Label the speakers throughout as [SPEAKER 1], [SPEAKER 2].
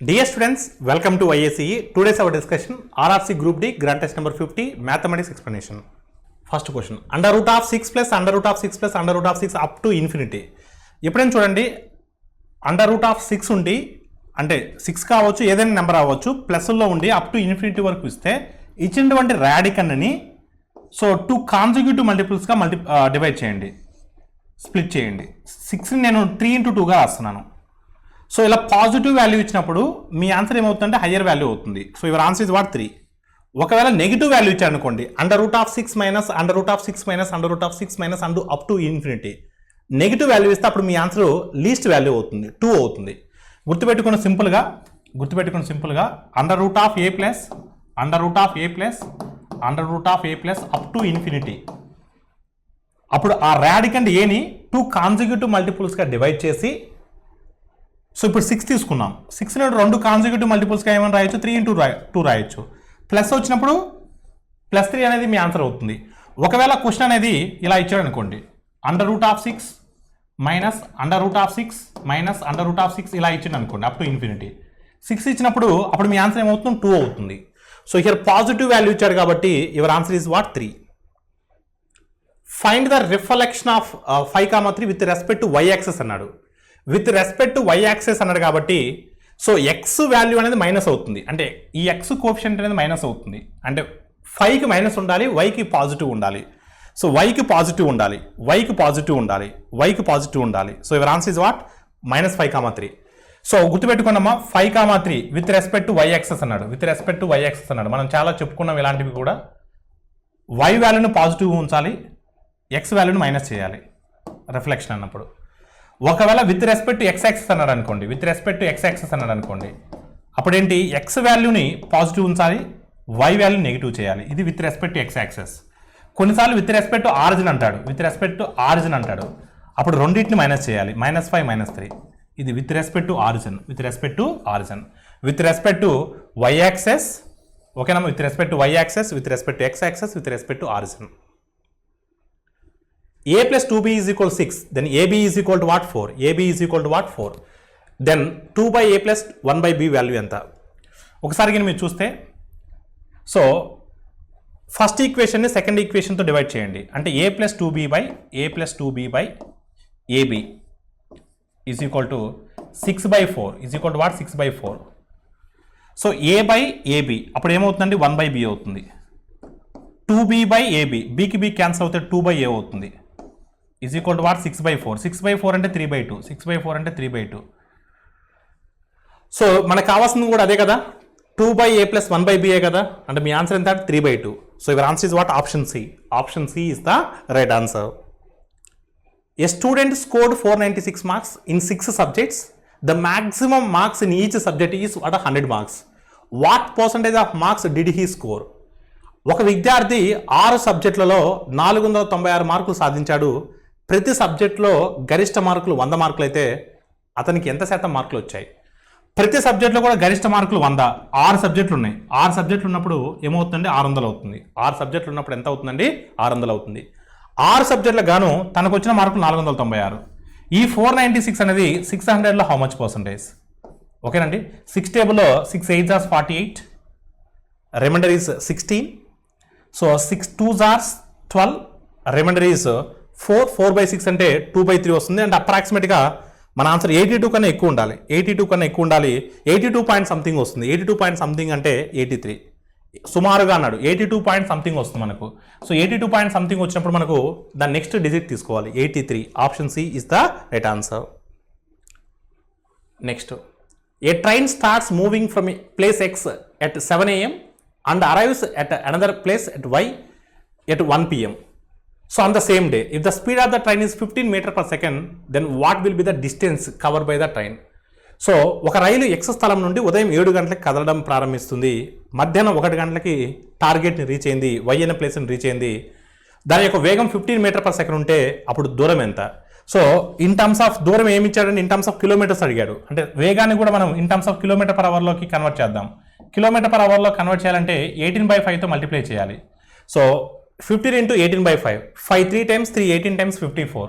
[SPEAKER 1] Dear students, welcome to IACE. Today's our discussion RRC Group D Grant Test number 50 Mathematics Explanation. First question, under root of 6 plus under root of 6 plus under root of 6 up to infinity. ఎప్పుడైనా చూడండి under root of 6 ఉండి అంటే 6 కావచ్చు ఏదైనా number అవ్వచ్చు ప్లస్లో ఉండి up to infinity వరకు ఇస్తే ఇచ్చినటువంటి రాడికన్ని సో 2 కాన్సిక్యూటివ్ మల్టిపుల్స్గా డివైడ్ చేయండి, స్ప్లిట్ చేయండి. 6ని నేను 3 into 2గా రాస్తున్నాను. సో ఇలా పాజిటివ్ వాల్యూ ఇచ్చినప్పుడు మీ ఆన్సర్ ఏమవుతుందంటే హయ్యర్ వాల్యూ అవుతుంది. So your answer is what 3. ఒకవేళ నెగిటివ్ వాల్యూ ఇచ్చారనుకోండి under root of 6 minus under root of 6 minus under root of 6 minus and up to infinity negative value ఇస్తే అప్పుడు మీ answer least value అవుతుంది, 2 అవుతుంది. గుర్తుపెట్టుకుని సింపుల్గా under root of A plus under root of A plus under root of A plus up to infinity. అప్పుడు ఆ రాడికండ్ ఏని 2 కాన్సిక్యూటివ్ మల్టిపుల్స్గా డివైడ్ చేసి సో ఇప్పుడు 6 తీసుకున్నాం. 6ని 2 కాన్సిక్యూటివ్ మల్టిపుల్స్గా ఏమైనా రాయొచ్చు, 3 into 2 రాయొచ్చు. ప్లస్ వచ్చినప్పుడు +3 అనేది మీ ఆన్సర్ అవుతుంది. ఒకవేళ క్వశ్చన్ అనేది ఇలా ఇచ్చాడు అనుకోండి under root of 6 minus under root of 6 minus under root of 6 ఇలా ఇచ్చింది అనుకోండి అప్ టు ఇన్ఫినిటీ. 6 ఇచ్చినప్పుడు అప్పుడు మీ ఆన్సర్ ఏమవుతుంది 2 అవుతుంది. సో హియర్ పాజిటివ్ వాల్యూ ఇచ్చాడు కాబట్టి your answer is what 3. Find the reflection of 5, 3 with respect to y axis అన్నాడు. With respect to y axis అన్నాడు కాబట్టి సో ఎక్స్ వాల్యూ అనేది మైనస్ అవుతుంది, అంటే ఈ ఎక్స్ కోఎఫిషియంట్ అనేది మైనస్ అవుతుంది. అంటే 5కి మైనస్ ఉండాలి, వైకి పాజిటివ్ ఉండాలి. సో వైకి పాజిటివ్ ఉండాలి, వైకి పాజిటివ్ ఉండాలి, వైకి పాజిటివ్ ఉండాలి. So your answer is what -5, 3. So గుర్తుపెట్టుకున్నామా 5, 3 with respect to y axis అన్నాడు, with respect to y axis అన్నాడు. మనం చాలా చెప్పుకున్నాం ఇలాంటివి కూడా. y వాల్యూను పాజిటివ్ ఉంచాలి, x వాల్యూను మైనస్ చేయాలి రిఫ్లెక్షన్ అన్నప్పుడు. ఒకవేళ with respect to x axis అన్నాడు అనుకోండి, with respect to x axis అన్నాడు అనుకోండి అప్పుడేంటి x వాల్యూని పాజిటివ్ ఉంచాలి, y వాల్యూ నెగిటివ్ చేయాలి. ఇది with respect to x axis. కొన్నిసార్లు విత్ రెస్పెక్ట్ టు ఆరిజిన్ అంటాడు, విత్ రెస్పెక్ట్ టు ఆరిజిన్ అంటాడు అప్పుడు రెండింటిని మైనస్ చేయాలి, -5 -3. ఇది with respect to origin, with respect to origin. With respect to y axis ఓకేనా, with respect to y axis, with respect to x axis, with respect to origin. a plus 2b is equal to 6, then ab is equal to what 4, ab is equal to what 4, then 2 by a plus 1 by b value ఎంత ఒకసారి మీరు చూస్తే so first ఈక్వేషన్ని second ఈక్వేషన్తో divide చేయండి. అంటే a plus 2b by ab is equal to 6/4 is equal to what 6/4. So a by ab అప్పుడు ఏమవుతుందండి 1 by b అవుతుంది. 2b by ab bకి b cancel అవుతే 2 by a అవుతుంది is equal to what 6/4. 6/4 అంటే 3/2, 6/4 అంటే 3/2. So మనకు కావాల్సింది కూడా అదే కదా, 2 by a plus 1 by b కదా. అంటే మీ ఆన్సర్ ఎంత 3/2. So your answer is what option C. Option C is the right answer. A student scored 496 marks in 6 subjects. The maximum marks in each subject is what 100 marks. What percentage of marks did he score? ఒక విద్యార్థి 6 సబ్జెక్టులలో 496 మార్కులు సాధించాడు. ప్రతి సబ్జెక్టులో గరిష్ట మార్కులు 100 మార్కులు అయితే అతనికి ఎంత శాతం మార్కులు వచ్చాయి? ప్రతి సబ్జెక్టులో కూడా గరిష్ట మార్కులు 100. 6 సబ్జెక్టులు ఉన్నాయి. 6 సబ్జెక్టులు ఉన్నప్పుడు ఏమవుతుందండి 600 అవుతుంది. 6 సబ్జెక్టులు ఉన్నప్పుడు ఎంత అవుతుందండి 600 అవుతుంది. 6 సబ్జెక్టులకు గాను తనకు వచ్చిన మార్కులు 496. ఈ 496 అనేది 600లో హౌ మచ్ పర్సంటేజ్? ఓకేనండి, 6 టేబుల్లో 6 8s are 48, remainder is 16. So 6 2s are 12, remainder is 4. 4/6 అంటే 2/3 వస్తుంది. అంటే అప్రాక్సిమేట్గా మన ఆన్సర్ 82 కన్నా ఎక్కువ ఉండాలి, 82 కన్నా ఎక్కువ ఉండాలి. 82 పాయింట్ సంథింగ్ వస్తుంది. 82 పాయింట్ సంథింగ్ అంటే 83 సుమారుగా అన్నాడు. 82 పాయింట్ సంథింగ్ వస్తుంది మనకు. సో 82 పాయింట్ సంథింగ్ వచ్చినప్పుడు మనకు దాని నెక్స్ట్ డిజిట్ తీసుకోవాలి 83. Option C is the right answer. Next, a train starts moving from place x at 7 AM and arrives at another place at y at 1 PM. So on the same day, if the speed of the train is 15 meters per second, then what will be the distance covered by the train? So ఒక రైలు x స్థలం నుండి ఉదయం 7 గంటలకు కదలడం ప్రారంభిస్తుంది. మధ్యాహ్నం 1 గంటలకి టార్గెట్ని reach అయింది, y అనే ప్లేస్ని రీచ్ అయింది. దాని యొక్క వేగం 15 మీటర్ పర్ సెకండ్ ఉంటే అప్పుడు దూరం ఎంత? సో ఇన్ టర్మ్స్ ఆఫ్ దూరం ఏమి ఇచ్చాడంటే ఇన్ టర్మ్స్ ఆఫ్ కిలోమీటర్స్ అడిగాడు. అంటే వేగాన్ని కూడా మనం in terms of kilometre per అవర్లోకి కన్వర్ట్ చేద్దాం. కిలోమీటర్ పర్ అవర్లో కన్వర్ట్ చేయాలంటే 18/5తో మల్టిప్లై చేయాలి. So 15 into 18/5, 5 3 times 3, 18 times 54.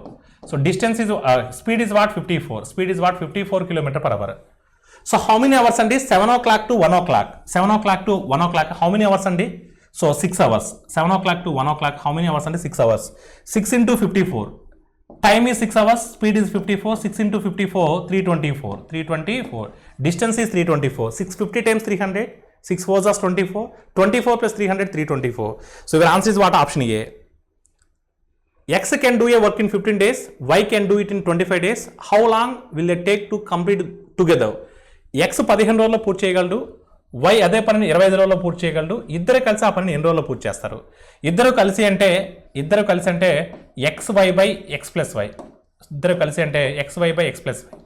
[SPEAKER 1] So distance is speed is what 54. Speed is what 54 km/h. So how many hours అండి 7 o'clock to 1 o'clock 7 o'clock to 1 o'clock how many hours అండి so 6 hours 7 o'clock to 1 o'clock how many hours అంటే 6 hours 6 into 54 time is 6 hours speed is 54 6 into 54 324 distance is 324 650 times 300 6 4s are 24 plus 300 324 so your answer is what option A. X can do a work in 15 days, Y can do it in 25 days. How long will they take to complete together? X 15 రోజుల్లో పూర్తి చేయగలడు, Y అదే పనిని 25 రోజుల్లో పూర్తి చేయగలడు. ఇద్దరు కలిసి ఆ పనిని ఎన్ని రోజుల్లో పూర్తి చేస్తారు? ఇద్దరు కలిసి అంటే XY by X plus Y. ఇద్దరు కలిసి అంటే XY by X plus Y.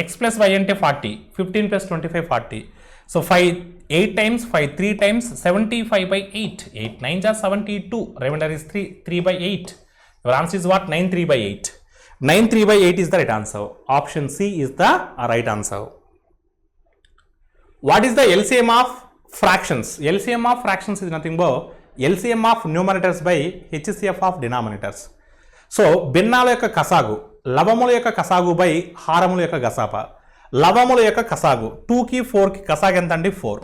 [SPEAKER 1] X plus Y అంటే 40, 15 plus 25 40. So 8 times 5 3 times 75 by 8. 8 9s are 72. Remainder is 3 by 8. Your answer is what? 9 3 by 8. 9 3 by 8 is the right answer. Option C is the right answer. What is the LCM of fractions? LCM of fractions is nothing but LCM of numerators by HCF of denominators. So, భిన్నాల యొక్క కసాగు, లవముల యొక్క కసాగు by హారముల యొక్క గసాప. లవముల యొక్క కసాగు 2కి 4కి కసాగు ఎంత అండి 4.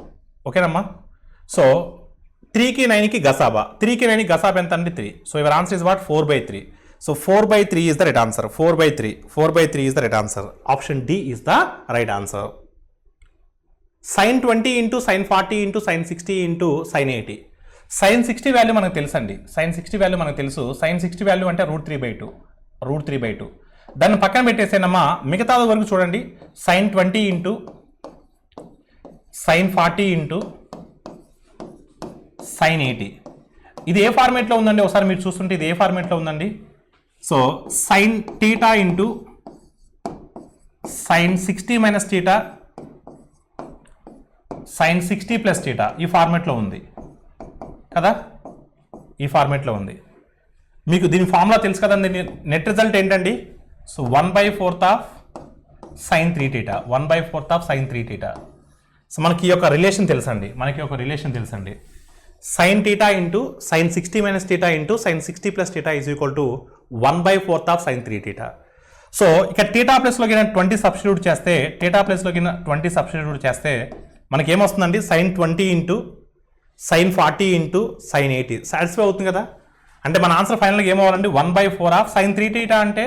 [SPEAKER 1] ఓకేనమ్మా? So 3కి 9కి గసాబా 3కి 9కి గసాబా ఎంత అండి 3. So your answer is what 4/3. So 4/3 is the right answer. 4/3 is the right answer. Option D is the right answer. Sin 20 into sin 40 into sin 60 into sin 80. sin 60 value మనకు తెలుసు అండి. sin 60 వాల్యూ మనకు తెలుసు. sin 60 value అంటే √3/2. దాన్ని పక్కన పెట్టేసేనమ్మా. మిగతా వరకు చూడండి. sin 20 into sin 40 into sin 80. ఇది ఏ ఫార్మేట్లో ఉందండి? ఒకసారి మీరు చూస్తుంటే ఇది ఏ ఫార్మేట్లో ఉందండి? So sin θ into sin 60 minus θ sin 60 plus θ ఈ ఫార్మేట్లో ఉంది కదా, ఈ ఫార్మేట్లో ఉంది. మీకు దీని ఫార్ములా తెలుసు కదండి. నెట్ రిజల్ట్ ఏంటండి? So 1/4 of sin 3θ 1/4 of sin 3θ. So మనకి ఈ యొక్క రిలేషన్ తెలుసండి, sin θ into sin 60 minus θ into sin 60 plus θ is equal to 1/4 of sin 3θ. So ఇక θ ప్లస్లోకి 20 సబ్స్టిట్యూట్ చేస్తే మనకి ఏమొస్తుందండి? sin 20 into sin 40 into sin 80 satisfy అవుతుంది కదా. అంటే మన ఆన్సర్ ఫైనల్గా ఏమవ్వాలండి? 1/4 ఆఫ్ sin 3θ అంటే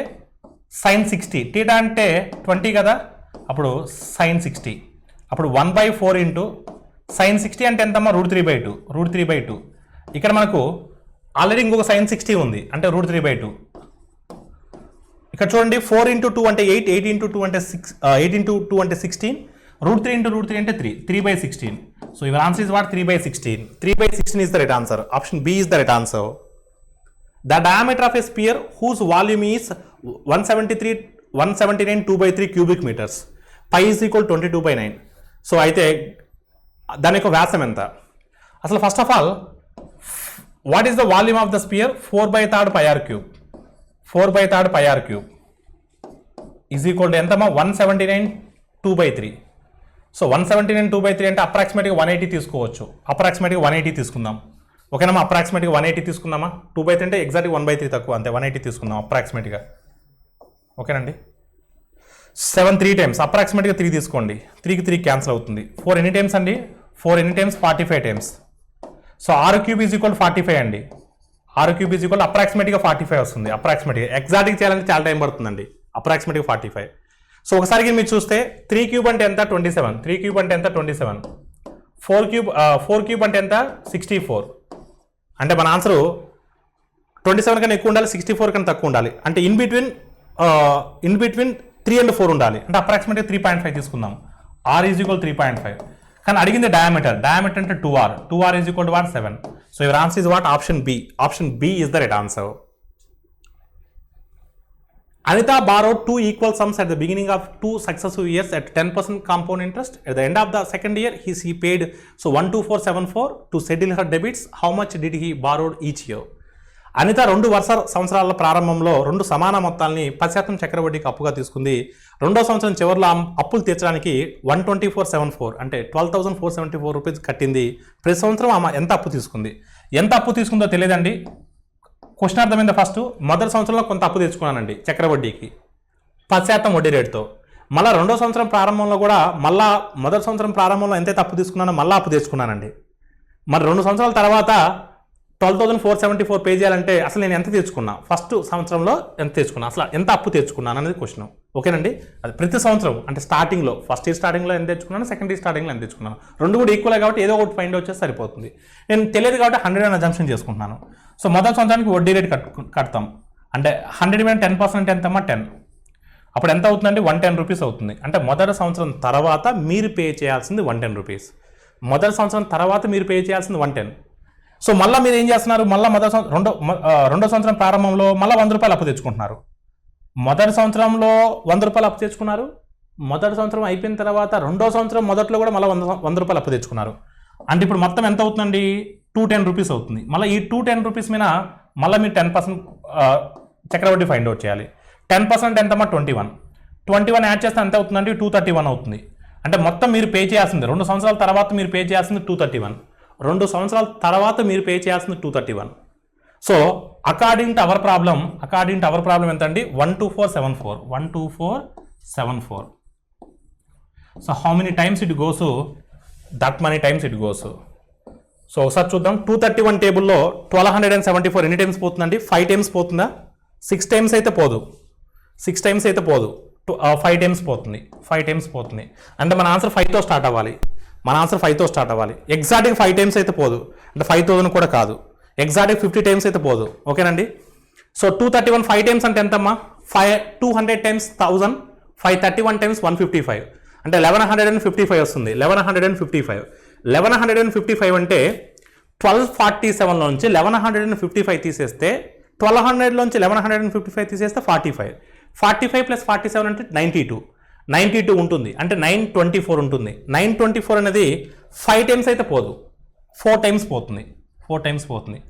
[SPEAKER 1] sin 60, θ అంటే 20 కదా, అప్పుడు sin 60, అప్పుడు 1/4 ఇంటూ sin 60 అంటే ఎంతమ్మా? √3/2. ఇక్కడ మనకు ఆల్రెడీ ఇంకొక sin 60 ఉంది అంటే √3/2. ఇక్కడ చూడండి 4 into 2 అంటే 8, 8 into 2 అంటే 6, 8 into 2 అంటే 16, √3 into √3 అంటే 3/16. So your answer is what? 3/16. 3/16 is the right answer. Option B is the right answer. The diameter of a sphere whose volume is 179 2/3 cubic meters. Pi is equal 22/9. So అయితే దాని యొక్క వ్యాసం ఎంత? అసలు first of all what is the volume of the spear? 4/3 pi r cube. 4/3 pi r cube is equal to ఎంతమ్మా? 179 2/3. So 179 2/3 అంటే అప్రాక్సిమేట్గా 180 తీసుకోవచ్చు. అప్రాక్సిమేట్గా 180 తీసుకుందాం. ఓకేనమ్మా? అప్రాక్సిమేట్గా 180 తీసుకుందామా? 2/3 అంటే ఎగ్జాక్ట్గా 1/3 తక్కువ, అంతే 180 తీసుకుందాం అప్రాక్సిమేట్గా. ఓకేనండి? 7 3 టైమ్స్ అప్రాక్సిమేట్గా 3 తీసుకోండి. 3కి 3 క్యాన్సిల్ అవుతుంది. 4 ఎన్ని టైమ్స్ అండి? 4 ఎన్ని times? 45 times. So r cube is equal 45 అండి. r క్యూబ్ ఈజ్ ఈక్వల్ అప్రాక్సిమేట్గా 45 వస్తుంది. అప్రాక్సిమేట్గా ఎగ్జాక్ట్గా చేయాలంటే చాలా టైం పడుతుందండి. అప్రాక్సిమేట్గా 45. సో ఒకసారికి మీరు చూస్తే 3 క్యూబ్ అంటే ఎంత? 27. 3 క్యూబ్ అంటే ఎంత? 27. 4 క్యూబ్ అంటే ఎంత? 64. అంటే మన ఆన్సరు 27 కన్నా ఎక్కువ ఉండాలి, 64 కన్నా తక్కువ ఉండాలి. అంటే ఇన్ బిట్వీన్ 3 and 4 ఉండాలి. అంటే అప్రాక్సిమేట్గా 3.5 తీసుకుందాం. r is equal 3.5. కానీ అడిగింది డయామీటర్ అంటే 2r is equal to 7. So your answer is what? Option B is the right answer. Anita borrowed 2 equal sums at the beginning of 2 successive years at 10% compound interest. At the end of the second year, he paid 12474 to settle her debits. How much did he borrowed each year? Anita 2 వరుస సంవత్సరాల ప్రారంభంలో 2 సమాన మొత్తాలని 10% చక్రవడ్డీకి అప్పుగా తీసుకుంది. రెండో సంవత్సరం చివరిలో అప్పులు తీర్చడానికి 12474 అంటే 12,474 రూపీస్ కట్టింది. ప్రతి సంవత్సరం ఆమె ఎంత అప్పు తీసుకుందో తెలియదండి. క్వశ్చన్ అర్థమైందా? ఫస్ట్ మొదటి సంవత్సరంలో కొంత అప్పు తెచ్చుకున్నానండి చక్రవడ్డీకి 10% వడ్డీ రేటుతో. మళ్ళీ రెండో సంవత్సరం ప్రారంభంలో కూడా మళ్ళా మొదటి సంవత్సరం ప్రారంభంలో ఎంతైతే అప్పు తీసుకున్నానో మళ్ళీ అప్పు తెచ్చుకున్నానండి. మరి 2 సంవత్సరాల తర్వాత 12,474 పే చేయాలంటే అసలు నేను ఎంత తెచ్చుకున్నా, ఫస్ట్ సంవత్సరంలో ఎంత తెచ్చుకున్నా, అసలు ఎంత అప్పు తెచ్చుకున్నాను అనేది క్వశ్చన్. ఓకేనండి, అది ప్రతి సంవత్సరం అంటే స్టార్టింగ్లో ఫస్ట్ ఇయర్ స్టార్టింగ్లో ఎంత తెచ్చుకున్నాను, సెకండ్ ఇయర్ స్టార్టింగ్లో ఎంత తెచ్చుకున్నాను, రెండు కూడా ఈక్వల్ కాబట్టి ఏదో ఒకటి ఫైండ్ అవుట్ చేస్తే సరిపోతుంది. నేను తెలియదు కాబట్టి 100 అని అజంప్షన్ చేసుకుంటున్నాను. సో మొదటి సంవత్సరానికి వడ్డీ రేట్ కడతాం. అంటే 100 మీద 10% ఎంతమ్మా 10. అప్పుడు ఎంత అవుతుందండి 110 రూపీస్ అవుతుంది. అంటే మొదటి సంవత్సరం తర్వాత మీరు పే చేయాల్సింది 110 రూపీస్. మొదటి సంవత్సరం తర్వాత మీరు పే చేయాల్సింది 110. సో మళ్ళీ మీరు ఏం చేస్తున్నారు, మళ్ళీ రెండో సంవత్సరం ప్రారంభంలో మళ్ళీ 100 రూపాయలు అప్పు తెచ్చుకుంటున్నారు. మొదటి సంవత్సరంలో 100 రూపాయలు అప్పు తెచ్చుకున్నారు. మొదటి సంవత్సరం అయిపోయిన తర్వాత రెండో సంవత్సరం మొదట్లో కూడా మళ్ళీ 100 రూపాయలు అప్పు తెచ్చుకున్నారు. అంటే ఇప్పుడు మొత్తం ఎంత అవుతుందండి 210 రూపీస్ అవుతుంది. మళ్ళీ ఈ 210 రూపీస్ మీద మళ్ళీ మీరు 10% చక్రవడ్డీ ఫైండ్ అవుట్ చేయాలి. 10% ఎంతమ్మా 21 యాడ్ చేస్తే ఎంత అవుతుందండి 231 అవుతుంది. అంటే మొత్తం మీరు పే చేయాల్సింది 2 సంవత్సరాల తర్వాత మీరు పే చేయాల్సింది 231. 2 సంవత్సరాల తర్వాత మీరు పే చేయాల్సింది 231. So according to our problem ఎంత అండి 12474. So how many times it goes, that money times it goes. So ఒకసారి చూద్దాం. 231 టేబుల్లో 1274 ఎన్ని టైమ్స్ పోతుందండి, 5 టైమ్స్ పోతుందా, 6 టైమ్స్ అయితే పోదు, 6 టైమ్స్ అయితే పోదు, 5 టైమ్స్ పోతుంది, 5 టైమ్స్ పోతుంది. అంటే మన ఆన్సర్ 5తో స్టార్ట్ అవ్వాలి. ఎగ్జాక్ట్గా 5 టైమ్స్ అయితే పోదు, అంటే 5,000 కూడా కాదు. ఎగ్జాక్ట్గా 50 టైమ్స్ అయితే పోదు. ఓకేనండి. సో 231 5 టైమ్స్ అంటే ఎంతమ్మా 200 టైమ్స్ 1000, 531 టైమ్స్ 155 అంటే 1155 వస్తుంది. 1155 అంటే 1247లో నుంచి 1155 తీసేస్తే 1200లోంచి 1155 తీసేస్తే 45 ప్లస్ 47 అంటే 92 ఉంటుంది. అంటే 924 ఉంటుంది. 924 అనేది 5 టైమ్స్ అయితే పోదు, 4 టైమ్స్ పోతుంది.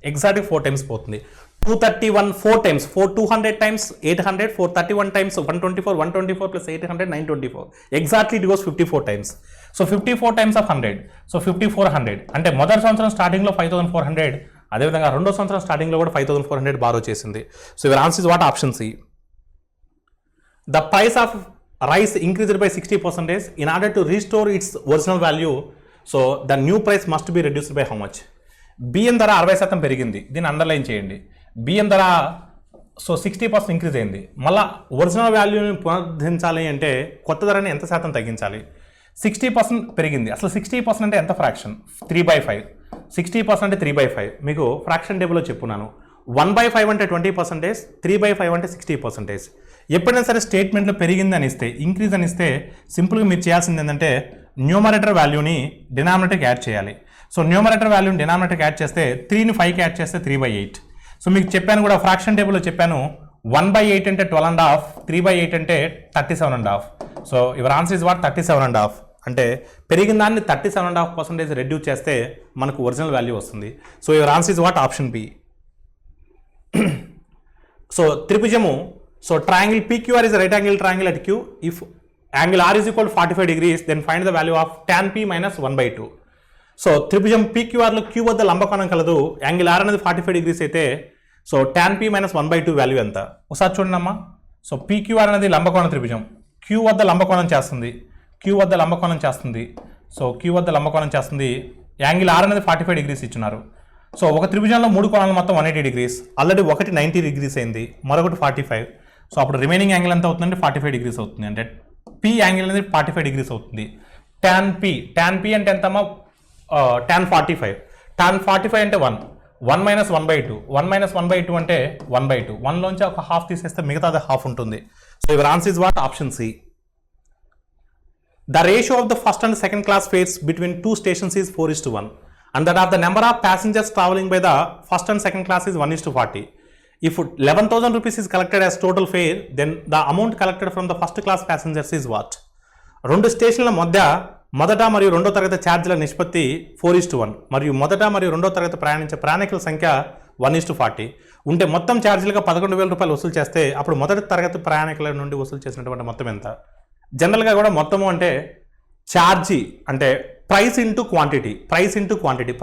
[SPEAKER 1] ఎగ్జాక్ట్గా 4 టైమ్స్ పోతుంది. 231 4 times, 200 times 800, 431 times 124 plus 800 924. Exactly it goes 54 times. So 54 times of 100, so 5400. అంటే మొదటి సంవత్సరం స్టార్టింగ్లో 5400, అదేవిధంగా రెండో సంవత్సరం స్టార్టింగ్లో కూడా 5400 బారో చేసింది. So your answer is what, option C. The price of rice increased by 60%. In order to restore its original value, so the new price must be reduced by how much? బియ్యం ధర 60% పెరిగింది, దీన్ని underline చేయండి. బియ్యం ధర 60% increase అయింది. మళ్ళీ original వాల్యూని పునరుద్ధరించాలి అంటే కొత్త ధరని ఎంత శాతం తగ్గించాలి? 60% పెరిగింది. అసలు 60% అంటే ఎంత ఫ్రాక్షన్? 3/5. 60% అంటే 3/5. మీకు ఫ్రాక్షన్ టేబుల్లో చెప్పున్నాను. 1/5 అంటే 20%, 3/5 అంటే 60%. ఎప్పుడైనా సరే స్టేట్మెంట్లో పెరిగింది అని ఇస్తే, ఇంక్రీజ్ అని ఇస్తే, సింపుల్గా మీరు చేయాల్సింది ఏంటంటే న్యూమరేటర్ వాల్యూని డినామినేటర్కి యాడ్ చేయాలి. సో న్యూమరేటర్ వాల్యూని డినామినేటర్కి యాడ్ చేస్తే 3ని 5కి యాడ్ చేస్తే 3/8. సో మీకు చెప్పాను కూడా ఫ్రాక్షన్ టేబుల్లో చెప్పాను, 1/8 అంటే 12.5, 3/8 అంటే 37.5. So your answer is what, 37.5. అంటే పెరిగిన దాన్ని 37.5% రెడ్యూస్ చేస్తే మనకు ఒరిజినల్ వాల్యూ వస్తుంది. So your answer is what, option B. So త్రిభుజము, so triangle PQR is a right angle triangle at Q. If angle R is equal to 45 degrees, then find the value of tan P minus 1/2. So త్రిభుజం PQRలో Q వద్ద లంబకోణం కలదు. Angle R అనేది 45 degrees అయితే so tan P minus 1/2 value ఎంత? ఒకసారి చూడండి అమ్మా. సో PQR అనేది లంబకోణ త్రిభుజం, Q వద్ద లంబకోణం చేస్తుంది. సో Q వద్ద లంబకోణం చేస్తుంది. యాంగిల్ R అనేది 45 డిగ్రీస్ ఇచ్చున్నారు. సో ఒక త్రిభుజంలో 3 కోణాలు మొత్తం 180 డిగ్రీస్. ఆల్రెడీ ఒకటి 90 డిగ్రీస్ అయింది, మరొకటి 45. సో అప్పుడు రిమైనింగ్ యాంగిల్ ఎంత అవుతుందంటే 45 డిగ్రీస్ అవుతుంది. అంటే P యాంగిల్ అనేది 45 డిగ్రీస్ అవుతుంది. tan P అంటే ఎంతమ్మా tan 45. tan 45 అంటే 1 minus 1/2. 1 minus 1/2 అంటే 1/2. 1లోంచి ఒక హాఫ్ తీసేస్తే మిగతాది హాఫ్ ఉంటుంది. So your answer is what, option C. The ratio of the first and second class fares between 2 stations is 4:1. And that of the number of passengers traveling by the first and second class is 1:40. If 11,000 rupees is collected as total fare, then the amount collected from the first class passengers is what? రెండు స్టేషన్ల మధ్య మొదట మరియు రెండో తరగతి ఛార్జీల నిష్పత్తి 4:1 మరియు మొదట మరియు రెండో తరగతి ప్రయాణించే ప్రయాణికుల సంఖ్య 1:40 ఉంటే మొత్తం ఛార్జీలుగా 11,000 రూపాయలు వసూలు చేస్తే అప్పుడు మొదటి తరగతి ప్రయాణికుల నుండి వసూలు చేసినటువంటి మొత్తం ఎంత? జనరల్గా కూడా మొత్తము అంటే ఛార్జీ అంటే ప్రైస్ ఇంటూ క్వాంటిటీ.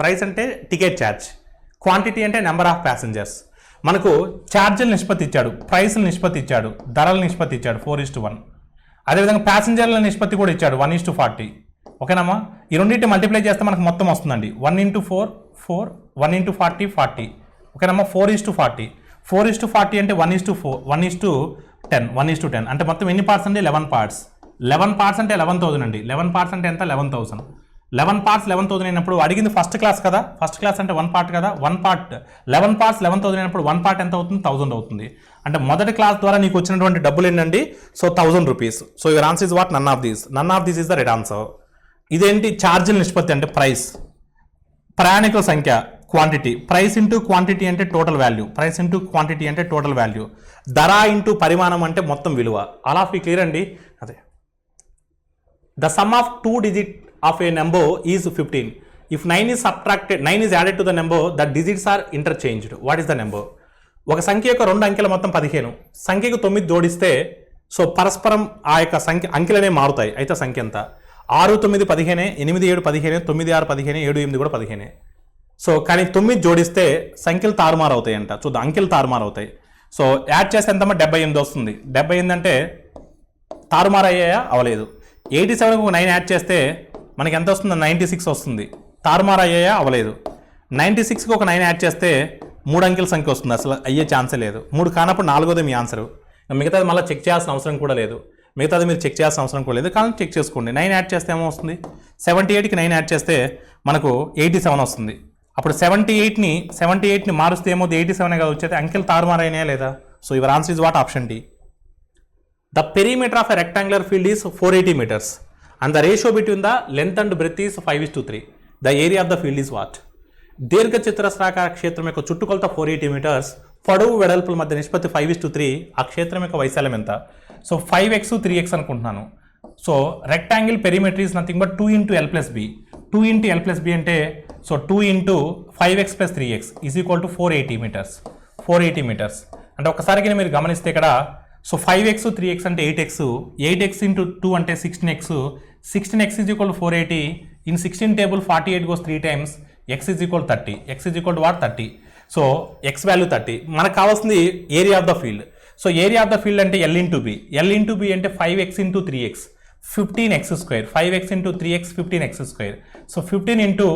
[SPEAKER 1] ప్రైస్ అంటే టికెట్ ఛార్జ్, క్వాంటిటీ అంటే నెంబర్ ఆఫ్ ప్యాసింజర్స్. మనకు ఛార్జీల నిష్పత్తి ఇచ్చాడు, ప్రైస్ల నిష్పత్తి ఇచ్చాడు, ధరల నిష్పత్తి ఇచ్చాడు 4:1. అదేవిధంగా ప్యాసింజర్ల నిష్పత్తి కూడా ఇచ్చాడు 1:40. ఓకేనమ్మా, ఈ రెండింటి మల్టిప్లై చేస్తే మనకు మొత్తం వస్తుందండి 1:4 4 1:40 40. ఓకేనమ్మా, 4:40. 4:40 అంటే 1:4 1:10 1:10 అంటే మొత్తం ఎన్ని పార్ట్స్ అండి? 11 పార్ట్స్. 11 పార్ట్స్ అంటే 11,000 అండి. 11 పార్ట్స్ అంటే ఎంత? 11,000. 11 పార్ట్స్ 11,000 అయినప్పుడు అడిగింది ఫస్ట్ క్లాస్ కదా, ఫస్ట్ క్లాస్ అంటే 1 పార్ట్ కదా, 1 పార్ట్ 11 పార్ట్స్ 11,000 అయినప్పుడు 1 పార్ట్ ఎంత అవుతుంది? 1000 అవుతుంది. అంటే మొదటి క్లాస్ ద్వారా నీకు వచ్చినటువంటి డబ్బులు ఏంటండి? So 1000 rupees. So your answer is what? None of these is the right answer. ఇదేంటి? ఛార్జీల నిష్పత్తి అంటే ప్రైస్, ప్రయాణికుల సంఖ్య క్వాంటిటీ, ప్రైస్ ఇంటూ క్వాంటిటీ అంటే total value, price into quantity అంటే టోటల్ వాల్యూ, ధర ఇంటూ పరిమాణం అంటే మొత్తం విలువ. ఆల్ ఆఫ్ యూ క్లియర్ అండి? అదే the sum of 2 digits of a number is 15. If 9 is added to the number, the digits are interchanged. What is the number? ఒక సంఖ్య యొక్క 2 అంకెల మొత్తం 15, సంఖ్యకు 9 జోడిస్తే సో పరస్పరం ఆ యొక్క సంఖ్య అంకెలనే మారుతాయి. అయితే సంఖ్య ఎంత? 6 9 15, 8 7 15, 9 6 15, 7 8 కూడా 15. సో కానీ 9 జోడిస్తే సంఖ్యలు తారుమారు అవుతాయి అంట. చూద్దాం, అంకెలు తారుమారు అవుతాయి. సో యాడ్ చేస్తే ఎంతమ్మా? 78 వస్తుంది. 78 అంటే తారుమారు అయ్యాయా? అవలేదు. 87కు 9 యాడ్ చేస్తే మనకి ఎంత వస్తుంది? 96 వస్తుంది. తారుమారు అయ్యాయా? అవలేదు. 96కి ఒక 9 యాడ్ చేస్తే 3 అంకెల సంఖ్య వస్తుంది. అసలు అయ్యే ఛాన్సే లేదు. 3 కానప్పుడు 4వదే మీ ఆన్సర్. మిగతాది మళ్ళీ చెక్ చేయాల్సిన అవసరం కూడా లేదు. మిగతాది మీరు చెక్ చేయాల్సిన అవసరం కూడా లేదు, కానీ చెక్ చేసుకోండి. 9 యాడ్ చేస్తే ఏమో వస్తుంది? 78కి 9 యాడ్ చేస్తే మనకు 87 వస్తుంది. అప్పుడు 78ని మారుస్తే ఏమో 87 కదా వచ్చేది. అంకెలు తారుమారు అయినాయా లేదా? So your answer is what? Option D. The perimeter of a rectangular field is 480 meters and the ratio between the length and breadth is 5:3. The area of the field is what? దీర్ఘ చతురస్రాకార క్షేత్రం యొక్క చుట్టుకొలత 480 meters, పొడవు వెడల్పుల మధ్య నిష్పత్తి 5:3. ఆ క్షేత్రం యొక్క వైశాల్యం ఎంత? సో 5x 3x అనుకుంటున్నాను. So rectangle perimeter is nothing but 2 into L plus B. 2 into L plus B అంటే so 2 into 5x plus 3x is equal to 480 meters. 480 meters అంటే ఒకసారికి మీరు గమనిస్తే ఇక్కడ సో 5x 3x అంటే 8x, 8x into 2 అంటే 16x, 16x is equal to 480. In 16 table 48 goes 3 times, x is equal to 30. X is equal to what? 30. So x value 30. మనకు కావాల్సింది area of the field. So area of the field అంటే L into B. L into B అంటే 5x into 3x 15x square. 5x into 3x 15x square. So 15 into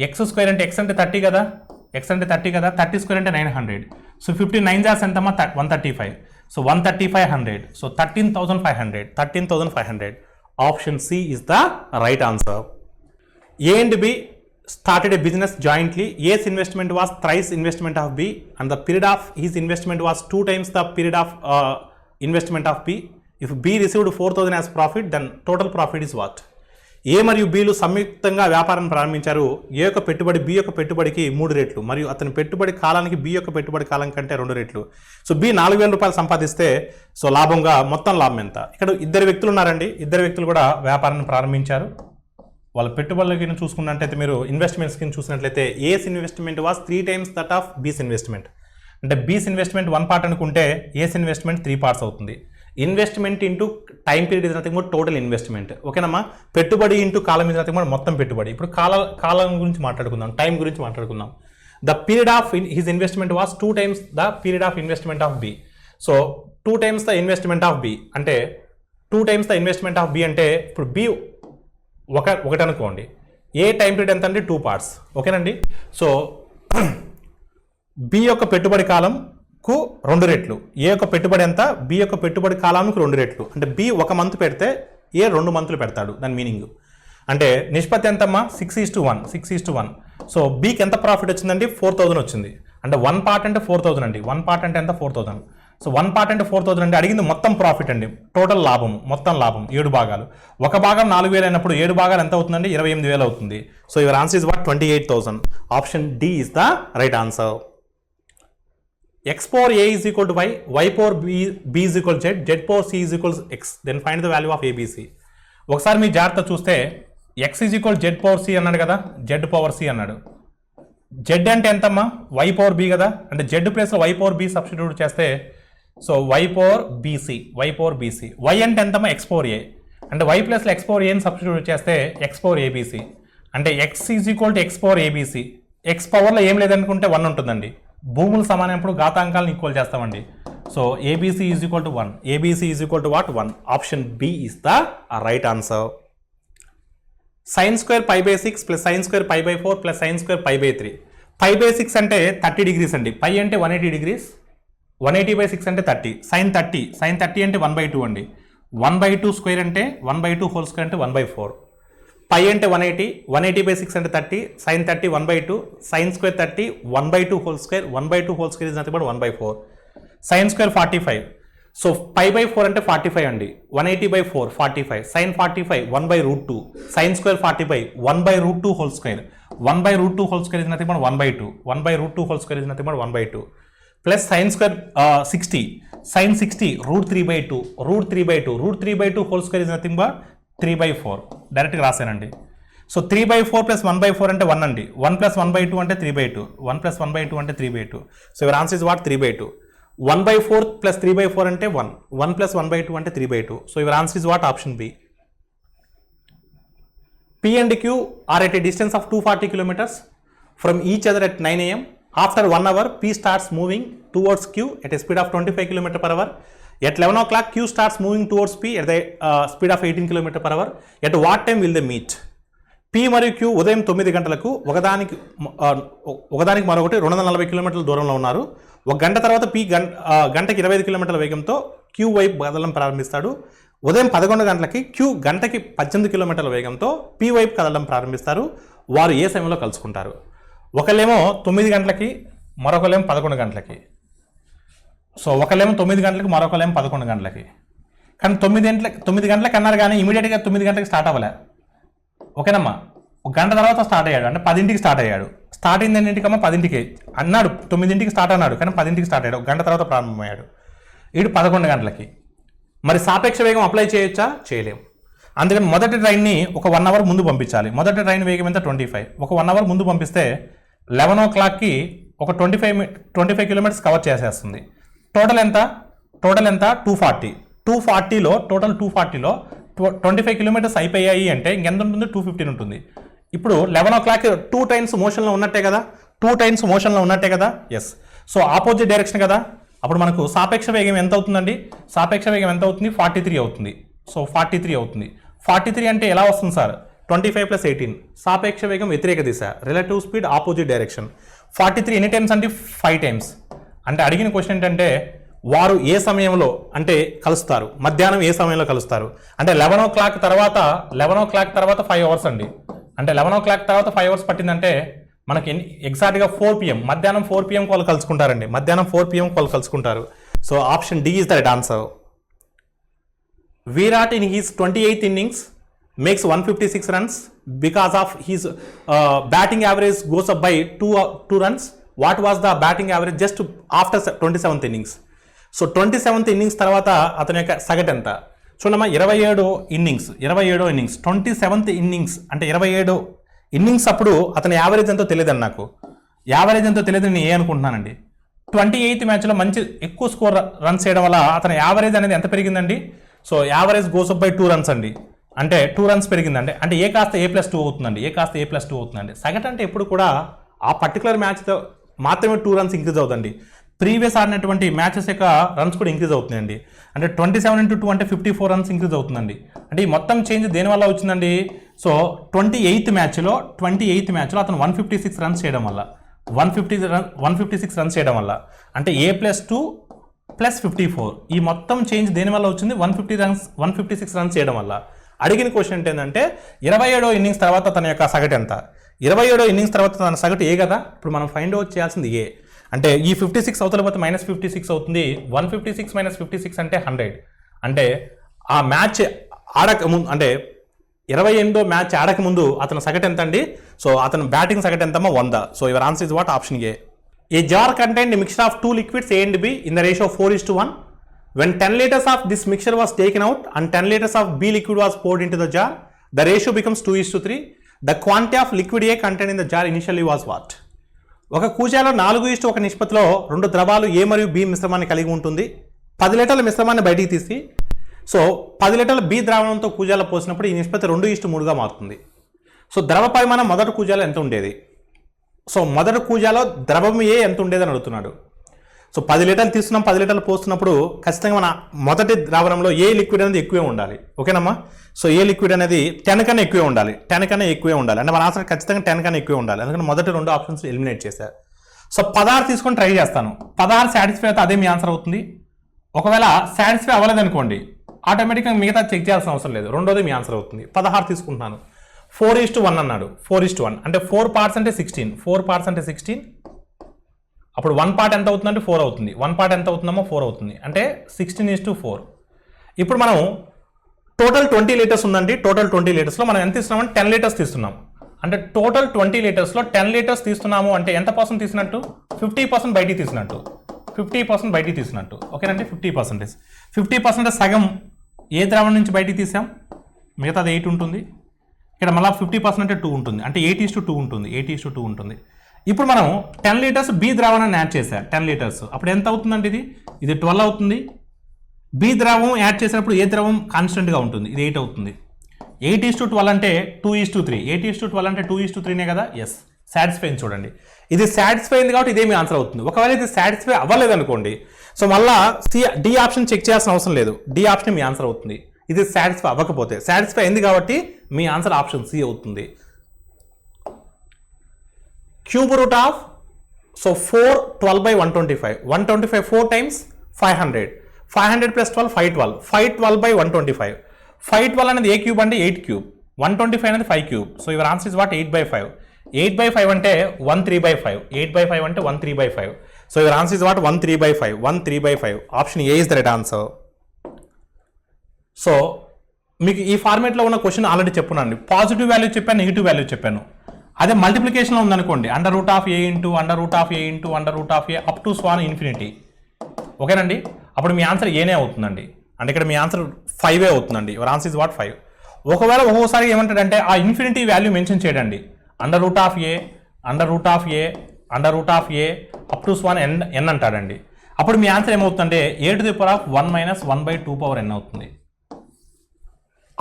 [SPEAKER 1] x square అంటే x అంటే 30 కదా, x అంటే 30 కదా, 30 square అంటే 900. So 15 9 Jos ఎంతమ్మా? 135. So 13500. So 13,500. Option C is the right answer. A and B started a business jointly. A's investment was thrice investment of B and the period of his investment was 2 times the period of investment of B. If B received 4,000 as profit, then total profit is what? ఏ మరియు బీలు సంయుక్తంగా వ్యాపారం ప్రారంభించారు. ఏ యొక్క పెట్టుబడి B యొక్క పెట్టుబడికి 3 రెట్లు మరియు అతని పెట్టుబడి కాలానికి బి యొక్క పెట్టుబడి కాలం కంటే 2 రెట్లు. సో బి 4,000 రూపాయలు సంపాదిస్తే సో లాభంగా మొత్తం లాభం ఎంత? ఇక్కడ 2 వ్యక్తులు ఉన్నారండి. 2 వ్యక్తులు కూడా వ్యాపారాన్ని ప్రారంభించారు. వాళ్ళ పెట్టుబడులకి చూసుకున్నట్లయితే మీరు ఇన్వెస్ట్మెంట్స్ కింద చూసినట్లయితే A's investment was 3 times that of B's investment. అంటే బీస్ ఇన్వెస్ట్మెంట్ 1 part అనుకుంటే ఏస్ ఇన్వెస్ట్మెంట్ 3 parts అవుతుంది. Investment into time period is nothing but total investment. ఓకేనమ్మా, పెట్టుబడి ఇంటూ కాలం ఇస్ నథింగ్ బట్ మొత్తం పెట్టుబడి. ఇప్పుడు కాలం గురించి మాట్లాడుకుందాం, టైం గురించి మాట్లాడుకుందాం. The period of his investment was 2 times the period of investment of B. So 2 times the investment of B అంటే 2 times the investment of B అంటే ఇప్పుడు బి ఒకటి అనుకోండి. ఏ టైం పీరియడ్ ఎంత అంటే 2 parts. ఓకేనండి. సో బి యొక్క పెట్టుబడి కాలంకు 2 రెట్లు, ఏ యొక్క పెట్టుబడి ఎంత? బి యొక్క పెట్టుబడి కాలానికి 2 రెట్లు. అంటే బి 1 month పెడితే ఏ 2 months పెడతాడు. దాని మీనింగ్ అంటే నిష్పత్తి ఎంతమ్మా? 6:1. 6:1. సో బికి ఎంత ప్రాఫిట్ వచ్చిందండి? 4,000 వచ్చింది. అంటే 1 part అంటే 4,000 అండి. 1 part అంటే ఎంత? 4,000. సో 1 part అంటే 4,000 అంటే అడిగింది మొత్తం ప్రాఫిట్ అండి. టోటల్ లాభం, మొత్తం లాభం 7 భాగాలు. ఒక భాగం 4,000 అయినప్పుడు 7 భాగాలు ఎంత అవుతుందండి? 28,000 అవుతుంది. So your answer is what? 28,000. Option D is the right answer. x power a is equal to y, y power b is equal to z, z power c is equal to x. Then find the value of abc. ఒకసారి మీ జాగ్రత్త చూస్తే x is equal to z power c అన్నాడు కదా, z power c అన్నాడు. z అంటే ఎంతమ్మా? y power b కదా, అంటే z place y power b substitute చేస్తే so y power bc, y power bc. y అంటే ఎంతమ్మా? x power a అంటే y ప్లస్లో x power a ని సబ్స్టిట్యూట్ చేస్తే x power abc. అంటే x is equal to x power abc. x పవర్లో ఏం లేదనుకుంటే 1 ఉంటుందండి. భూములు సమానమైనప్పుడు ఘాతాంకాలను ఈక్వల్ చేస్తామండి. So ABC is equal to 1. ABC is equal to what? 1. Option B is the right answer. Sin square pi by 6 plus sin square pi by 4 plus sin square pi by 3. Pi by 6 అంటే 30 degrees అండి. Pi అంటే 180 degrees. 180 by 6 అంటే 30. Sin 30. Sin 30 అంటే 1 by 2 అండి. 1 by 2 square అంటే 1 by 2 whole square అంటే 1 by 4. Pi అంటే 180. 180 by 6 అంటే 30. Sin 30 1 by 2. Sin square 30 1 by 2 whole square. 1 by 2 whole square is nothing but 1 by 4. Sin square 45. So pi by 4 అంటే 45 అండి. 180 by 4 45. Sin 45 1 by root 2. Sin square 45 1 by root 2 whole square. 1 by root 2 whole square is nothing but 1 by 2. 1 by root 2 whole square is nothing but 1 by 2. Plus sin square 60. Sin 60 root 3 by 2. Root 3 by 2. Root 3 by 2 whole square is nothing but 3 by 4. డైరెక్ట్గా రాశానండి. So 3 by 4 plus 1 by 4 అంటే 1 అండి. 1 plus 1 by 2 అంటే 3 by 2. 1 plus 1 by 2 అంటే 3 by 2. So your answer is what? 3 by 2. 1 by 4 plus 3 by 4 అంటే 1. 1 plus 1 by 2 అంటే 3 by 2. So your answer is what? Option B. P and Q are at a distance of 240 kilometers from each other at 9 am. After 1 hour, P starts moving towards Q at a speed of 25 km per hour. At 11 o'clock, Q starts moving towards P at the speed of 18 km per hour. At what time will they meet? P మరియు Q ఉదయం 9 గంటలకు ఒకదానికి మరొకటి 240 కిలోమీటర్ల దూరంలో ఉన్నారు. ఒక గంట తర్వాత P గంటకి 25 కిలోమీటర్ల వేగంతో Q వైపు కదలడం ప్రారంభిస్తాడు. ఉదయం 11 గంటలకి Q గంటకి 18 కిలోమీటర్ల వేగంతో P వైపు కదలడం ప్రారంభిస్తారు. వారు ఏ సమయంలో కలుసుకుంటారు? ఒకళ్ళేమో 9 గంటలకి, మరొకళ్ళేమో 11 గంటలకి. సో ఒకళ్ళేమో 9 గంటలకి, మరొకళ్ళేమో 11 గంటలకి. కానీ 9 గంటలకి అన్నారు కానీ ఇమీడియట్గా 9 గంటలకి స్టార్ట్ అవ్వలే. ఓకేనమ్మా, ఒక గంట తర్వాత స్టార్ట్ అయ్యాడు, అంటే 10ంటికి స్టార్ట్ అయ్యాడు. స్టార్ట్ అయింది ఎన్నింటికమ్మా? 10ంటికి అన్నాడు. 9ంటికి స్టార్ట్ అన్నాడు కానీ 10ంటికి స్టార్ట్ అయ్యాడు. ఒక గంట తర్వాత ప్రారంభమయ్యాడు. వీడు 11 గంటలకి. మరి సాపేక్ష వేగం అప్లై చేయొచ్చా? చేయలేము. అందుకని మొదటి ట్రైన్ని ఒక 1 అవర్ ముందు పంపించాలి. మొదటి ట్రైన్ వేగం ఎంత? 25. ఒక 1 అవర్ ముందు పంపిస్తే 11 o'clockకి ఒక 25 కిలోమీటర్స్ కవర్ చేసేస్తుంది. టోటల్ ఎంత? 240. 240లో టోటల్ 240లో 25 కిలోమీటర్స్ అయిపోయాయి అంటే ఇంకెంత ఉంటుంది? 215 ఉంటుంది. ఇప్పుడు 11 o'clock 2 times మోషన్లో ఉన్నట్టే కదా? 2 times మోషన్లో ఉన్నట్టే కదా? ఎస్. సో ఆపోజిట్ డైరెక్షన్ కదా? అప్పుడు మనకు సాపేక్ష వేగం ఎంత అవుతుందండి? సాపేక్ష వేగం ఎంత అవుతుంది? 43 అవుతుంది. సో 43 అవుతుంది. 43 అంటే ఎలా వస్తుంది సార్? 25 + 18. సాపేక్ష వేగం వ్యతిరేక దిశ, రిలేటివ్ స్పీడ్ ఆపోజిట్ డైరెక్షన్. 43 ఎన్ని టైమ్స్ అంటే? 5 times. అంటే అడిగిన క్వశ్చన్ ఏంటంటే వారు ఏ సమయంలో అంటే కలుస్తారు? మధ్యాహ్నం ఏ సమయంలో కలుస్తారు అంటే 11 o'clock తర్వాత 5 hours అండి. అంటే 11 o'clock తర్వాత 5 hours పట్టిందంటే మనకి ఎగ్జాక్ట్గా 4 PM, మధ్యాహ్నం 4 PM వాళ్ళు కలుసుకుంటారండి. మధ్యాహ్నం 4 PM వాళ్ళు కలుసుకుంటారు. So option D is the right answer. Virat in his 28th innings makes 156 runs because of his batting average goes up by 2 runs. What was the batting average just after 27th innings? So 27th innings తర్వాత అతని యొక్క సగటు ఎంత? చూడమ్మా, 27 innings 27th innings అంటే 27 innings అప్పుడు అతని average ఎంతో తెలియదండి. నాకు యావరేజ్ ఎంతో తెలియదు, నేను అనుకుంటున్నానండి. 28th మ్యాచ్లో మంచి ఎక్కువ స్కోర్ రన్స్ చేయడం వల్ల అతని యావరేజ్ అనేది ఎంత పెరిగిందండి? So average goes up by 2 runs అండి. అంటే 2 runs పెరిగిందండి. అంటే ఏ కాస్త A+2 అవుతుందండి. A+2 అవుతుందండి. సగటు అంటే ఎప్పుడు కూడా ఆ పర్టికులర్ మ్యాచ్తో మాత్రమే 2 runs ఇంక్రీజ్ అవుతుందండి. ప్రీవియస్ ఆడినటువంటి మ్యాచెస్ యొక్క రన్స్ కూడా ఇంక్రీజ్ అవుతుందండి. అంటే 27 × 2 అంటే 54 runs ఇంక్రీజ్ అవుతుందండి. అంటే ఈ మొత్తం చేంజ్ దేనివల్ల వచ్చిందండి? సో 28th మ్యాచ్లో అతను 156 runs చేయడం వల్ల 156 runs చేయడం వల్ల అంటే A+2 + 54 ఈ మొత్తం చేంజ్ దేనివల్ల వచ్చింది? 156 runs చేయడం వల్ల. అడిగిన క్వశ్చన్ ఏంటంటే 27వ innings తర్వాత తన యొక్క సగటు ఎంత? 27వ innings తర్వాత తన సగటు ఏ కదా? ఇప్పుడు మనం ఫైండ్ అవుట్ చేయాల్సింది ఏ. అంటే ఈ 56 అవతల పోతే -56 అవుతుంది. 156 - 56 అంటే 100. అంటే ఆ మ్యాచ్ ఆడక ముందు అంటే 28వ మ్యాచ్ ఆడక ముందు అతని సగటు ఎంత అండి? సో అతను బ్యాటింగ్ సగటు ఎంతమ్మా? 100. So your answer is what? Option A. A jar contained a mixture of 2 liquids A and B in the ratio 4:1. When 10 liters of this mixture was taken out and 10 liters of B liquid was poured into the jar, the ratio becomes 2:3. The quantity of liquid A contained in the jar initially was what? ఒక కూజాలో 4:1 నిష్పత్తిలో 2 ద్రవాలు A మరియు B మిశ్రమాన్ని కలిగి ఉంటుంది. 10 లీటర్ల మిశ్రమాన్ని బయటికి తీసి సో 10 లీటర్ల B ద్రావణంతో కూజాలో పోసినప్పుడు ఈ నిష్పత్తి 2:3గా మారుతుంది. సో ద్రవ పరిమాణం మొదటి కూజాలో ఎంత ఉండేది? సో మొదటి కూజాలో ద్రవం ఏ ఎంత ఉండేదని అడుగుతున్నాడు. సో 10 లీటర్లు తీస్తున్నాం, 10 లీటర్లు పోస్తున్నప్పుడు ఖచ్చితంగా మన మొదటి ద్రావణంలో ఏ లిక్విడ్ అనేది ఎక్కువే ఉండాలి. ఓకేనమ్మా. సో ఏ లిక్విడ్ అనేది 10 కన్నా ఎక్కువే ఉండాలి, 10 కన్నా ఎక్కువే ఉండాలి. అంటే మన ఆన్సర్ ఖచ్చితంగా 10 కన్నా ఎక్కువే ఉండాలి. ఎందుకంటే మొదటి 2 ఆప్షన్స్ ఎలిమినేట్ చేశారు. సో 16 తీసుకొని ట్రై చేస్తాను. 16 సాటిస్ఫై అయితే అదే మీ ఆన్సర్ అవుతుంది. ఒకవేళ సాటిస్ఫై అవ్వలేదు అనుకోండి, ఆటోమేటిక్గా మిగతా చెక్ చేయాల్సిన అవసరం లేదు, రెండోది మీ ఆన్సర్ అవుతుంది. 16 తీసుకుంటున్నాను. 4:1 అన్నాడు. 4:1 అంటే 4 పార్ట్స్ అంటే 16, 4 పార్ట్స్ అంటే 16. అప్పుడు 1 పార్ట్ ఎంత అవుతుందంటే 4 అవుతుంది. 1 పార్ట్ ఎంత అవుతుందమ్మో 4 అవుతుంది. అంటే 16:4. ఇప్పుడు మనం టోటల్ 20 లీటర్స్ ఉందండి. టోటల్ 20 లీటర్స్లో మనం ఎంత తీస్తున్నామంటే 10 లీటర్స్ తీస్తున్నాం. అంటే టోటల్ 20 లీటర్స్లో 10 లీటర్స్ తీస్తున్నాము అంటే ఎంత పర్సెంట్ తీసినట్టు? 50% బయటికి తీసినట్టు. 50% బయటికి తీసినట్టు. ఓకేనండి. 50%. 50% సగం ఏ ద్రావణం నుంచి బయటికి తీసాం, మిగతాది 8 ఉంటుంది. ఇక్కడ మళ్ళీ 50% అంటే 2 ఉంటుంది. అంటే 8:2 ఉంటుంది. 8:2 ఉంటుంది. ఇప్పుడు మనం 10 లీటర్స్ బి ద్రావణాన్ని యాడ్ చేశాం. 10 లీటర్స్ అప్పుడు ఎంత అవుతుందండి? ఇది 12 అవుతుంది. బి ద్రావం యాడ్ చేసినప్పుడు ఏ ద్రవం కాన్స్టెంట్గా ఉంటుంది? ఇది 8 అవుతుంది. 8:12 అంటే 2:3. 8:12 అంటే 2:3నే కదా. ఎస్, సాటిస్ఫై అయింది. చూడండి, ఇది సాటిస్ఫై అయింది కాబట్టి ఇదే మీ ఆన్సర్ అవుతుంది. ఒకవేళ ఇది సాటిస్ఫై అవ్వలేదు అనుకోండి, సో మళ్ళీ డి ఆప్షన్ చెక్ చేయాల్సిన అవసరం లేదు. డి ఆప్షన్ మీ ఆన్సర్ అవుతుంది. ఇది సాటిస్ఫై అవ్వకపోతే, సాటిస్ఫై అయింది కాబట్టి మీ ఆన్సర్ ఆప్షన్ సి అవుతుంది. Cube root of 4 12/125. 125 4 times 500. 500 plus 12 512. 512/125. 512 అనేది ఏ క్యూబ్ అంటే 8 క్యూబ్. 125 అనేది 5 cube. So your answer is what? 8/5. 8/5 అంటే 1/3/5. 8/5 అంటే 1/3/5. So your answer is what? 1/3/5. 1/3/5. Option A is the right answer. So మీకు ఈ ఫార్మేట్లో ఉన్న క్వశ్చన్ ఆల్రెడీ చెప్పున్నాను. పాజిటివ్ వాల్యూ చెప్పాను, నెగిటివ్ వాల్యూ చెప్పాను. అదే మల్టిప్లికేషన్లో ఉందనుకోండి, √(a) into √(a) into √(a) up to స్వాన్ ఇన్ఫినిటీ. ఓకేనండి. అప్పుడు మీ ఆన్సర్ ఏనే అవుతుందండి. అంటే ఇక్కడ మీ ఆన్సర్ 5 అవుతుందండి. Your answer is what? 5. ఒకవేళ ఒక్కోసారి ఏమంటాడంటే ఆ ఇన్ఫినిటీ వాల్యూ మెన్షన్ చేయడండి. √(a) అప్ టు స్వాన్ n అంటాడండి. అప్పుడు మీ ఆన్సర్ ఏమవుతుందంటే a⁻1 - 1/2n అవుతుంది.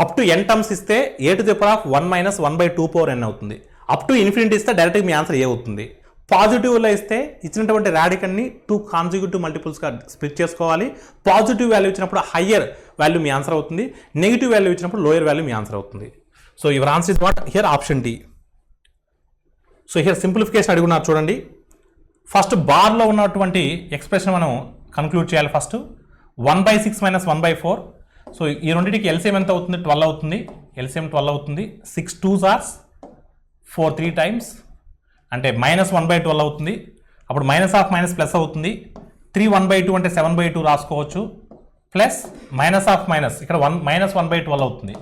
[SPEAKER 1] అప్ టు n టర్మ్స్ ఇస్తే a⁻1 - 1/2n అవుతుంది. అప్ టు ఇన్ఫినిటీ ఇస్తే డైరెక్ట్గా మీ ఆన్సర్ ఏ అవుతుంది. పాజిటివ్లో ఇస్తే ఇచ్చినటువంటి రాడికల్ని 2 కాన్సిక్యూటివ్ మల్టిపుల్స్గా స్ప్లిట్ చేసుకోవాలి. పాజిటివ్ వాల్యూ ఇచ్చినప్పుడు హయ్యర్ వాల్యూ మీ ఆన్సర్ అవుతుంది. నెగిటివ్ వాల్యూ ఇచ్చినప్పుడు లోయర్ వాల్యూ మీ ఆన్సర్ అవుతుంది. So your answer is what? Here option D. So here simplification అడుగున్నారు చూడండి. ఫస్ట్ బార్లో ఉన్నటువంటి ఎక్స్ప్రెషన్ మనం కన్క్లూడ్ చేయాలి. ఫస్ట్ 1/6 - 1/4. సో ఈ రెండింటికి ఎల్సిఎం ఎంత అవుతుంది? 12 అవుతుంది. ఎల్సిఎం 12 అవుతుంది. 6 2s are 4 3 times అంటే -1/12 అవుతుంది. అప్పుడు -(-) ప్లస్ అవుతుంది. 3 1/2 అంటే 7/2 రాసుకోవచ్చు. ప్లస్ -(-) ఇక్కడ -1/12 అవుతుంది.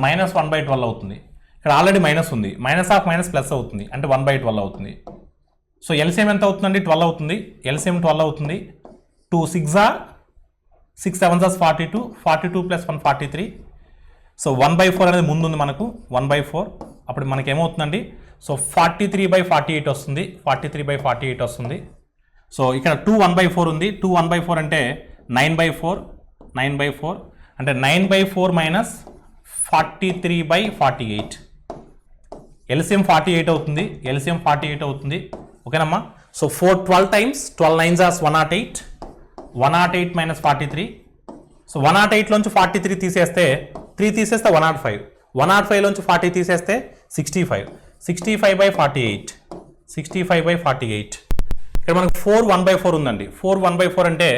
[SPEAKER 1] -1/12 అవుతుంది. ఇక్కడ ఆల్రెడీ మైనస్ ఉంది. -(-) ప్లస్ అవుతుంది అంటే 1/12 అవుతుంది. సో ఎల్సిఎం ఎంత అవుతుందండి? 12 అవుతుంది. ఎల్సిఎం 12 అవుతుంది. 2 6 are 6 7s are 42. 42 + 1 43. సో 1/4 అనేది ముందు ఉంది మనకు. 1/4 అప్పుడు మనకి ఏమవుతుందండి? సో 43/48 వస్తుంది. 43/48 వస్తుంది. సో ఇక్కడ 2 1/4 ఉంది. 2 1/4 అంటే 9/4. 9/4 అంటే 9/4 - 43/48. ఎల్సిఎం 48 అవుతుంది. ఎల్సిఎం 48 అవుతుంది. ఓకేనమ్మా. So 4 12 times 12 9s are 108. 108 - 43. So 108లోంచి 43 తీసేస్తే 3 తీసేస్తే 105. 105లోంచి 40 తీసేస్తే 65. 65/48. 65/48. ఇక్కడ మనకు 4 1/4 ఉందండి. 4 1/4 అంటే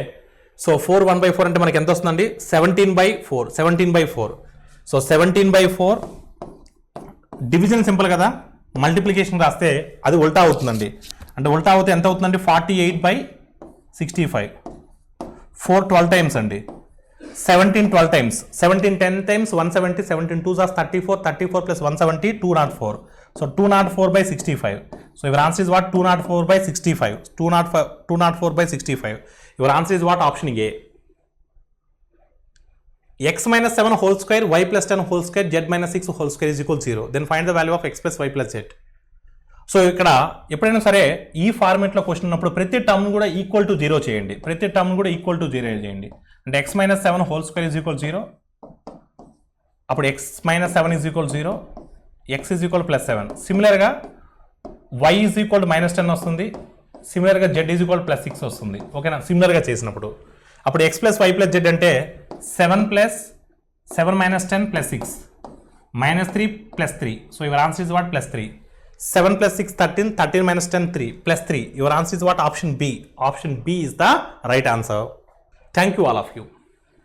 [SPEAKER 1] సో 4 1/4 అంటే మనకి ఎంత వస్తుందండి? 17/4. 17/4. సో 17/4 డివిజన్ సింపుల్ కదా. మల్టిప్లికేషన్ రాస్తే అది ఉల్టా అవుతుందండి. అంటే ఉల్టా అవుతే ఎంత అవుతుందండి? 48/65. 4 12 times అండి. 17 12 times. 17 10 times 170. 17 2s are 34. 34 plus 170 204. So 204/65. So your answer is what? 204/65. 204/65. Your answer is what? Option A. X - 7 whole square, y + 10 whole square, z - 6 whole square is equal to 0. Then find the value of x + y + z. So ఇక్కడ ఎప్పుడైనా సరే ఈ ఫార్మేట్లో question ఉన్నప్పుడు ప్రతి term కూడా equal to 0 చేయండి. ప్రతి term కూడా ఈక్వల్ టు 0 చేయండి. అంటే x - 7 whole square is equal to 0. అప్పుడు x - 7 is equal to 0. x is equal to +7. సిమిలర్గా y is equal to -10 వస్తుంది. సిమిలర్గా జెడ్ ఈజ్ ఈక్వల్ ప్లస్ 6 వస్తుంది. ఓకేనా, సిమిలర్గా చేసినప్పుడు అప్పుడు X plus Y plus Z అంటే 7 plus 7 minus 10 plus 6 minus 3 plus 3. So your answer is what? Plus 3. 7 plus 6, 13. 13 minus 10, 3. Plus 3. Your answer is what? Option B. Option B is the right answer. Thank you all of you.